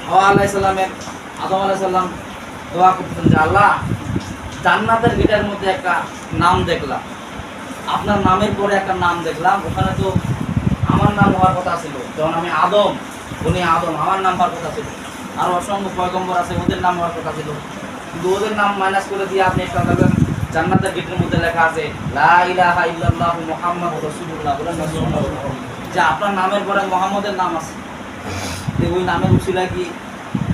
হাওয়া আলাইহিস সালামের আদম আলাইহিস সালাম দোয়া করতেন যে আল্লাহ, জান্নাতের গেটের মধ্যে একটা নাম দেখলাম, আপনার নামের পরে একটা নাম দেখলাম, ওখানে তো আমার নাম হওয়ার কথা ছিল, যখন আমি আদম, উনি আদম, আমার নাম হওয়ার কথা ছিল, আর অসংখ্য পয়গম্বর আছে, ওদের নাম হওয়ার কথা ছিল, কিন্তু ওদের নাম মাইনাস করে দিয়ে আপনি একটা দেখবেন জান্নাতের গেটের মধ্যে লেখা আছে লা ইলাহা ইল্লাল্লাহু মুহাম্মাদুর রাসূলুল্লাহ, বলেন না সুবহানাল্লাহ, যে আপনার নামের পরে মুহাম্মদের নাম আছে, ওই নামের উসিলা কি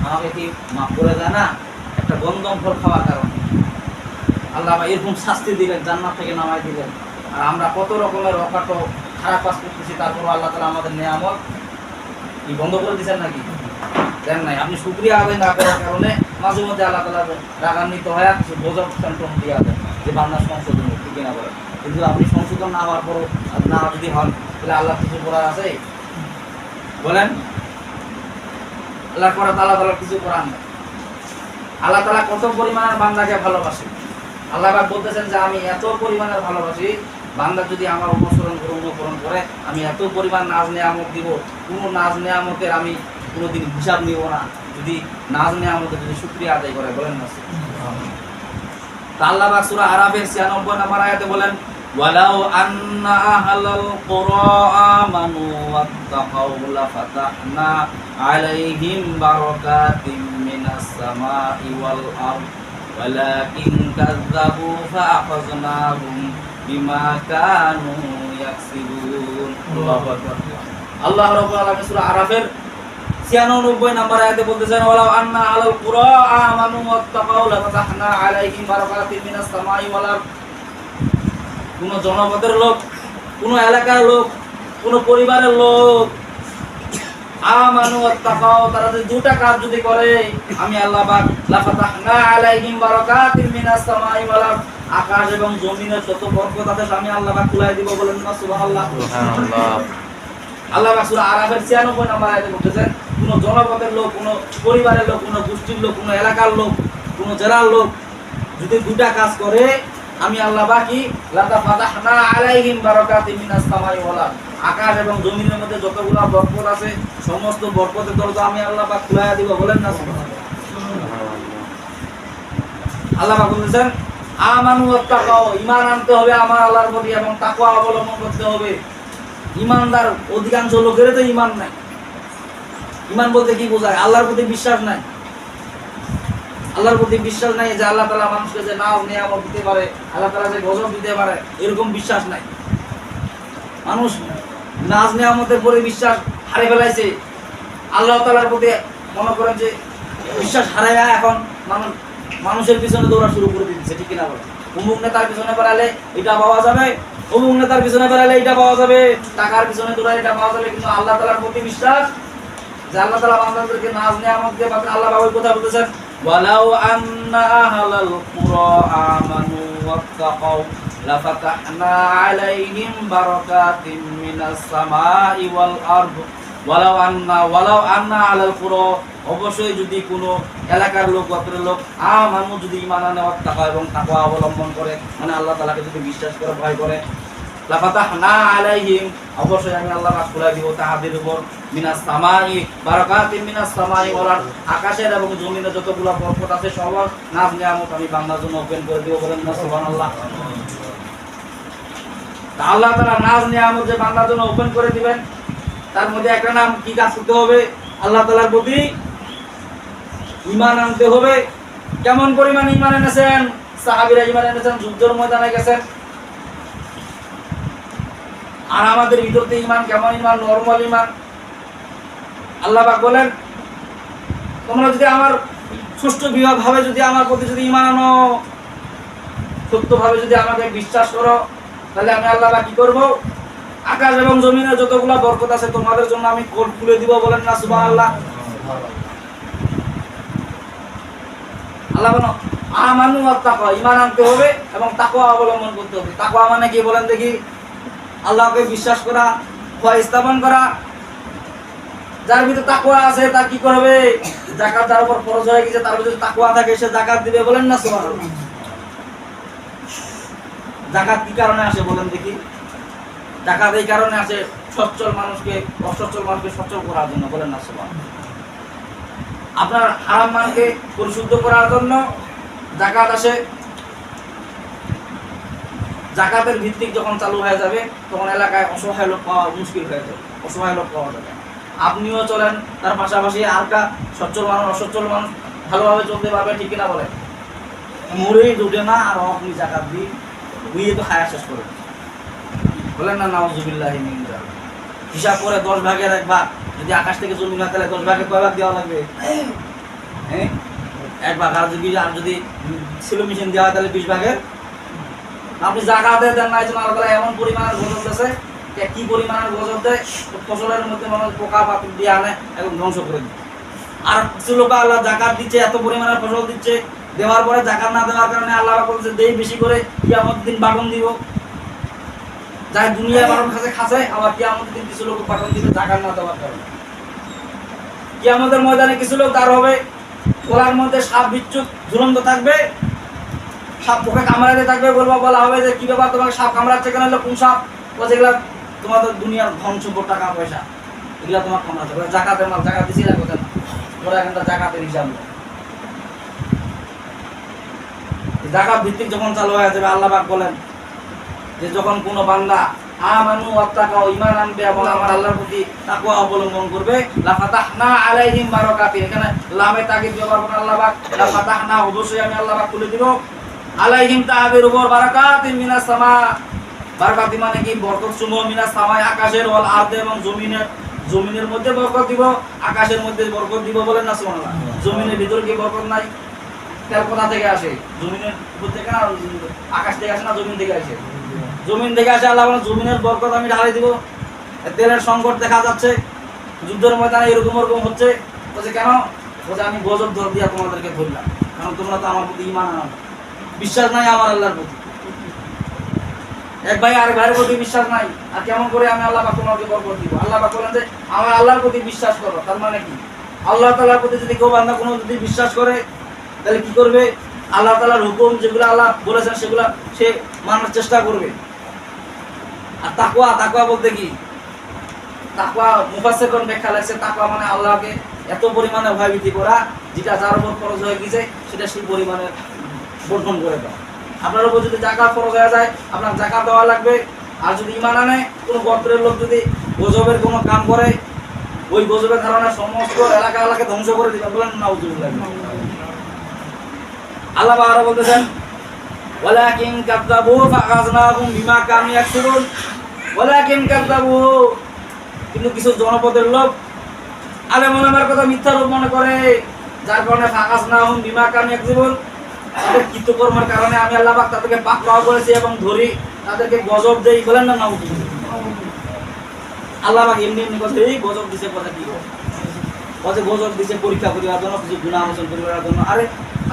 আমাকে কি মাফ করে দেয় না? একটা গন্ধম ফল খাওয়ার কারণে আল্লাহ এরকম শাস্তি দিলেন, জান্নাত থেকে নামাই দিলেন। আর আমরা কত রকমের অকাটো খারাপ কাজ করতেছি, তারপর আল্লাহ তাআলা আমাদের নিয়ামত কি বন্ধ করে দিচ্ছেন নাকি? দেন নাই। আপনি শুকরিয়া আদায় না করার কারণে মাঝে মধ্যে আল্লাহ তাআলা রাগান্বিত হয়ে কিছু বোঝা কন্ট্রোল দিয়ে দেন যে বান্দার সংশোধন ঠিক না বলে। কিন্তু আপনি সংশোধন না হওয়ার পরও না যদি হন, তাহলে আল্লাহ কিছু করার আছে? বলেন, আল্লাহ করা আল্লাহ তাআলা কিছু করার নেই। আল্লাহ তাআলা কত পরিমাণের বান্দাকে ভালোবাসে। আল্লাহ পাক বলতেছেন যে আমি এত পরিমাণের ভালোবাসি, বান্দা যদি আমার অনুসরণ করে আমি এত পরিমাণ নাজ নেয়ামত দিব, কোনো নাজ নেয়ামতের আমি কোনোদিন হিসাব নিব না, যদি নাজ নেয়ামতের যদি শুকরিয়া আদায় করে। বলেন না? তা আল্লাহ পাক সূরা আরাফের 96 নম্বর আয়াতে বলেন ওয়ালাউ আন্না আহলাল কুরা আমানু ওয়াত্তাকাউ লাফাতাহনা আলাইহিম বারাকাতিম মিনাস সামাই ওয়াল আরদ ওয়ালাকিন কাযযাবু ফাআখাযনাহুম বিমা কানু ইয়াকসিবুন। আল্লাহু আকবার। আল্লাহ রাব্বুল আলামিন সূরা আরাফের 96 নম্বর আয়াতে বলতেছেন ওয়ালাউ আন্না আহলাল কুরা আমানু ওয়াত্তাকাউ লাফাতাহনা আলাইহিম বারাকাতিম মিনাস সামাই ওয়াল আরদ। কোন জনপদের লোক, কোন এলাকার লোক, কোন পরিবারের লোক আমানু ওয়াত্তাকাউ, তারা যদি দুটা কাজ যদি করে, আমি আল্লাহ পাক লাফাতাহনা আলাইহিম বারাকাতিম মিনাস সামাই ওয়াল আরদ, আকাশ এবং জমিনের যত বরকত আছে আমি আল্লাহ পাক খুলে দিব। বলেন না সুবহানাল্লাহ? সুবহানাল্লাহ। আল্লাহ পাক সূরা আরাফের 96 নম্বর আয়াতে বলতেছেন কোন জনপদের লোক, কোন পরিবারের লোক, কোন গোষ্ঠীর লোক, কোন এলাকার লোক, কোন জেলার লোক যদি দুটা কাজ করে, আমি আল্লাহ বাকি লাতা ফাতাহনা আলাইহিম বারাকাতিম মিনাস সামাই ওয়াল আরদ, আকাশ এবং জমিনের মধ্যে যতগুলো বরকত আছে সমস্ত বরকতের দরজা আমি আল্লাহ পাক খুলে দিব। বলেন না সুবহানাল্লাহ? আল্লাহ পাক বলেছেন আমানু ওয়াত্তাকাউ, ঈমান আনতে হবে আমার আল্লাহর প্রতি এবং তাকওয়া অবলম্বন করতে হবে। ঈমানদার অধিকাংশ লোকের তো ঈমান নাই। ঈমান বলতে কি বোঝায়? আল্লাহর প্রতি বিশ্বাস নাই। আল্লাহর প্রতি বিশ্বাস নাই যে আল্লাহ তাআলা মানুষকে যে নাজ নিয়ামত দিতে পারে, আল্লাহ তাআলা যে গজব দিতে পারে, এরকম বিশ্বাস নাই। মানুষ নাজ নিয়ামতের পরে বিশ্বাস হারিয়ে ফেলাইছে। আল্লাহ তাআলার প্রতি মনে করেন যে বিশ্বাস হারাইয়া এখন মানুষের পিছনে দৌড়া শুরু করে দিচ্ছে, ঠিক কিনা বলে? অমুক নেতার পিছনে বেড়ালে এটা পাওয়া যাবে, অমুক নেতার পিছনে বেড়ালে এটা পাওয়া যাবে, টাকার পিছনে দৌড়ালে এটা পাওয়া যাবে, কিন্তু আল্লাহ তাআলার প্রতি বিশ্বাস যে আল্লাহ তাআলা বান্দাদেরকে নাজ নিয়ামত দিয়ে আল্লাহ বাবা কথা বলতেছেন ওয়ালাউ আন্না আহলাল কুরা আমানু ওয়াত্তাকাউ লাফাতাহনা আলাইহিম বারাকাতিম মিনাস সামাই ওয়াল আরদ ওয়ালাউ আন্না আলাল কুরা, অবশ্যই যদি কোনো এলাকার লোক, গোত্রের লোক আমানু যদি ঈমান আনে ওয়াত্তাকাউ এবং তাকওয়া অবলম্বন করে, মানে আল্লাহ তাআলাকে যদি বিশ্বাস করে, ভয় করে, লাফাতাহনা আলাইহিম, অবশ্যই আমি আল্লাহ পাক খুলে দিব তাহাদের উপর মিনাস সামাই বারাকাতিম মিনাস সামাই ওয়াল আরদ, আকাশের এবং জমিনের যতগুলো বরকত আছে সব নাজ নিয়ামত আমি বান্দার জন্য ওপেন করে দিব। বলেন না সুবহানাল্লাহ? তা আল্লাহ তাআলা নাজ নিয়ামত যে বান্দার জন্য ওপেন করে দিবেন, তার মধ্যে একটা নাম কি কাজ করতে হবে? আল্লাহ তাআলার প্রতি ঈমান আনতে হবে। কেমন পরিমাণ ঈমান এনেছেন? সাহাবীরা ঈমান এনেছেন, যুদ্ধের ময়দানে গেছেন। আর আমাদের ভিতরতে ঈমান কেমন? ঈমান নরমাল ঈমান। আল্লাহ পাক বলেন তোমরা যদি আমার সুষ্ঠু ভাবে যদি আমার প্রতি যদি ঈমান আনো, সত্যভাবে যদি আমাকে বিশ্বাস করো, তাহলে আমি আল্লাহ পাক কি করব? আকাশ এবং জমিনের যতগুলো বরকত আছে তোমাদের জন্য আমি কোড খুলে দিব। বলেন না সুবহানাল্লাহ? আল্লাহ বলেন আমানু ওয়াত্তাকাউ, ঈমান আনতে হবে এবং তাকওয়া অবলম্বন করতে হবে। তাকওয়া মানে কি বলেন দেখি? আল্লাহকে বিশ্বাস করা, ভয় স্থাপন করা। যার ভিতরে তাকওয়া আছে তার কি করবে? যাকাত যার উপর ফরজ হয়ে গেছে, তার ভিতরে তাকওয়া থাকে, সে যাকাত দিবে। বলেন না সুবহানাল্লাহ? যাকাত কি কারণে আসে বলেন দেখি? যাকাত এই কারণে আসে অসচ্ছল মানুষকে সচ্ছল করার জন্য। বলেন না সুবহানাল্লাহ? আপনার হারাম মালকে পরিশুদ্ধ করার জন্য যাকাত আসে। যাকাতের ভিত্তিক যখন চালু হয়ে যাবে তখন এলাকায় অসহায় লোক পাওয়া মুশকিল হয়ে যাবে, অসহায় লোক পাওয়া যাবে। আপনিও চলেন, তার পাশাপাশি আরকা সচ্ছল মানুষ অসচ্ছল মানুষ ভালোভাবে চলতে পারবে, ঠিক কিনা বলে? মরেই জুটে না আর আপনি যাকাত দিয়ে বুঝিয়ে তো খায়া শেষ করে বলেন না, নাউজুবিল্লাহি মিন যালিক। হিসাব করে 10 ভাগের 1 ভাগ যদি আকাশ থেকে জমি না, তাহলে 10 ভাগে কয় ভাগ দেওয়া লাগবে? হ্যাঁ, 1 ভাগ। আর যদি সিলো মেশিন দেওয়া হয় তাহলে 20 ভাগের। আপনি জাকাতে দেন না, এই জন্য আল্লাহ তাআলা এমন পরিমাণের গজব দিয়েছে, কি পরিমাণের গজব দেয়, ফসলের মধ্যে মানুষ পোকা পাতুর দিয়ে আনে এবং ধ্বংস করে দেয়। আর কিছু লোক আল্লাহ জাকাত দিচ্ছে, এত পরিমাণের ফসল দিচ্ছে, দেওয়ার পরে জাকাত না দেওয়ার কারণে আল্লাহ বলছে দেই বেশি করে, কিয়ামতের দিন বাটন দিব। যাই দুনিয়ায় বাটন খাচ্ছে, আবার কিয়ামতের দিন কিছু লোক বাটন দিবে জাকাত না দেওয়ার কারণে। কিয়ামতের ময়দানে কিছু লোক দাঁড় হবে, গলার মধ্যে সাপ বিচ্ছুক ঝুলন্ত থাকবে, সাপ পোকা কামড়াতে থাকবে। বলা হবে যে কি ব্যাপার, তোমাকে সাপ কামড়াচ্ছে কেন? কোন সাপ? বলছে এগুলা তোমাদের দুনিয়ার ধন সম্পদ, টাকা পয়সা, এগুলা তোমার কামড়াচ্ছে। জাকাতের মাল, জাকাত দিছি না কোথায়? ওরা এখানটা জাকাতের হিসাব নেই। জাকাত ভিত্তিক যখন চালু হয়ে যাবে, আল্লাহ পাক বলেন যে যখন কোনো বান্দা আমানু ওয়াত্তাকাও, ঈমান আনবে এবং আমার আল্লাহর প্রতি তাকওয়া অবলম্বন করবে, লা ফাতাহনা আলাইহিম বারাকাতিন। এখানে লামে তাকিদ ব্যবহার করেন আল্লাহ পাক, লা ফাতাহনা, অবশ্যই আমি আল্লাহ পাক খুলে দিব, আলাইহিম তাআবির উপর, বারাকাতিন মিনাস সামা। বারাকাতি মানে কি? বরকত সমূহ, মিনাস সামায় আকাশের, ওয়াল আরদে এবং জমিনের মধ্যে বরকত দিব, আকাশের মধ্যে বরকত দিব। বলেন না সুবহানাল্লাহ। জমিনের ভিতরে কি বরকত নাই? তেল কোথা থেকে আসে? জমিনের উপর থেকে না, আকাশ থেকে আসে না জমিন থেকে আসে? জমিন থেকে আসে। আল্লাহ বলেন জমিনের বরকত আমি ঢালাই দিব। তেলের সংকট দেখা যাচ্ছে, যুদ্ধের ময়দানে এরকম হচ্ছে। বলছে কেন? বলছে আমি গজব ধর দিয়া তোমাদেরকে ধরলাম, কারণ তোমরা তো আমার প্রতি ঈমান আনো, বিশ্বাস নাই আমার আল্লাহর প্রতি। এক ভাই আরেক ভাইয়ের প্রতি বিশ্বাস নাই, আর কেমন করে আমি আল্লাহ পাক তোমাকে বরকত দিব? আল্লাহ পাক বলেন যে আমার আল্লাহর প্রতি বিশ্বাস করো। তার মানে কি? আল্লাহ তাআলার প্রতি যদি কেউ বান্দা কোনো যদি বিশ্বাস করে, তাহলে কি করবে? আল্লাহ তাআলার হুকুম যেগুলো আল্লাহ বলেছেন সেগুলো সে মানার চেষ্টা করবে। আর তাকওয়া বলতে কি? তাকওয়া মুফাসসিরগণ ব্যাখ্যা লাগছে, তাকওয়া মানে আল্লাহকে এত পরিমাণে ভয়ভীতি করা, যেটা যার উপর ফরজ হয়ে গেছে সেটা সেই পরিমাণে বর্জন করে দেওয়া। আপনার উপর যদি যাকাত ফরজ হয়ে যায়, আপনার যাকাত দেওয়া লাগবে। আর যদি ঈমান আনে, কোনো গোত্রের লোক যদি গজবের কোনো কাম করে, ওই গজবের কারণে সমস্ত এলাকাকে ধ্বংস করে দিবেন। বলেন নাউজুবিল্লাহ। আল্লাহ আরো বলতেছেন, ওয়ালাকিন কাযযাবু ফাআখাযনাহুম বিমা কানু ইয়াকসিবুন। ওয়ালাকিন কাযযাবু, কিন্তু কিছু জনপদের লোক আলেম ওলামার কথা মিথ্যা রূপ মনে করে, যার কারণে ফাআখাযনাহুম বিমা কানু ইয়াকসিবুন, তাদের কৃতকর্মের কারণে আমি আল্লাহ পাক তাদেরকে পাকড়াও করেছি এবং ধরি, তাদেরকে গজব দেই। বলেন না নাউজুবিল্লাহ। আল্লাহ পাক এমনি কথা এই গজব দিছে, কথা কি বলছে? গজব দিছে পরীক্ষা করার জন্য, কিছু গুনাহ মোচন করার জন্য। আরে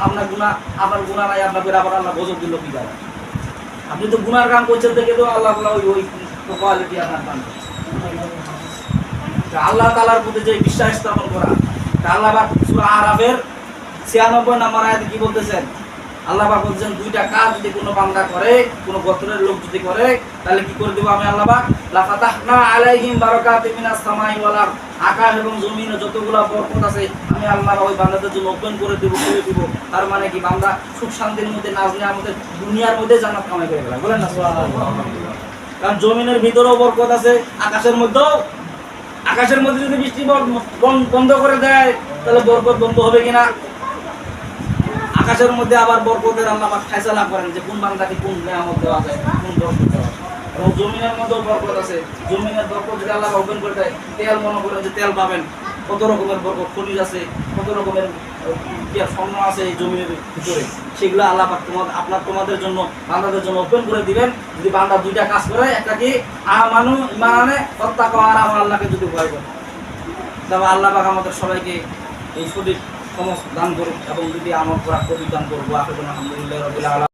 আপনার গুনাহ নাই, আপনাকে আবার আল্লাহ গজব দিল কি দ্বারা? আপনি তো গুনার কাম করছেন, দেখে তো আল্লাহ ওই কোয়ালিটি আপনার কাম করছে। আল্লাহ তাআলার প্রতি যে বিশ্বাস স্থাপন করা, আল্লাহ পাক সূরা আরাফের 96 নম্বর আয়াতে কি বলতেছেন? আল্লাহ পাক বলছেন দুইটা কাজ যদি কোনো বান্দা করে, কোনো গোত্রের লোক যদি করে, তাহলে কি করে দেব আমি আল্লাহ পাক? লা ফাতাহনা আলাইহিম বারাকাতিন মিনাস সামাই ওয়াল আরদ, আকাশ এবং জমিনে যতগুলা বরকত আছে আমি আল্লাহ ওই বান্দাদের জন্য ওপেন করে দেব, খুলে দেব। তার মানে কি? বান্দা সুখ শান্তির মধ্যে, নাজ নিয়ামতের দুনিয়ার মধ্যে জান্নাত কামাই করে গেল। বলেন না সুবহানাল্লাহ। কারণ জমিনের ভিতরেও বরকত আছে, আকাশের মধ্যেও। আকাশের মধ্যে যদি বৃষ্টি বন্ধ করে দেয়, তাহলে বরকত বন্ধ হবে কিনা? আকাশের মধ্যে আবার বরকতের আল্লাহ পাক ফয়সালা করেন যে কোন বান্দাকে কোন নিয়ামত দেওয়া যায়, কোন বরকত দেওয়া যায়। এবং জমিনের মধ্যেও বরকত আছে, জমিনের বরকত যদি আল্লাহ ওপেন করে দেয়, তেল মনে করেন যে তেল পাবেন, কত রকমের বরকত, খনিজ আছে, কত রকমের স্বর্ণ আছে এই জমিনের ভিতরে, সেগুলো আল্লাহ পাক তোমাদের জন্য, বান্দাদের জন্য ওপেন করে দিবেন। যদি বান্দা দুইটা কাজ করে, একটা কি আমানু, ঈমান আনে, ওয়াত্তাকাও, আর আমার আল্লাহকে যদি ভয় করে, তবে আল্লাহ পাক আমাদের সবাইকে এই সঠিক সমস্ত দান করুক এবং যদি আমার করা কবি দান করবো। আলহামদুলিল্লাহ রাব্বিল আলামিন।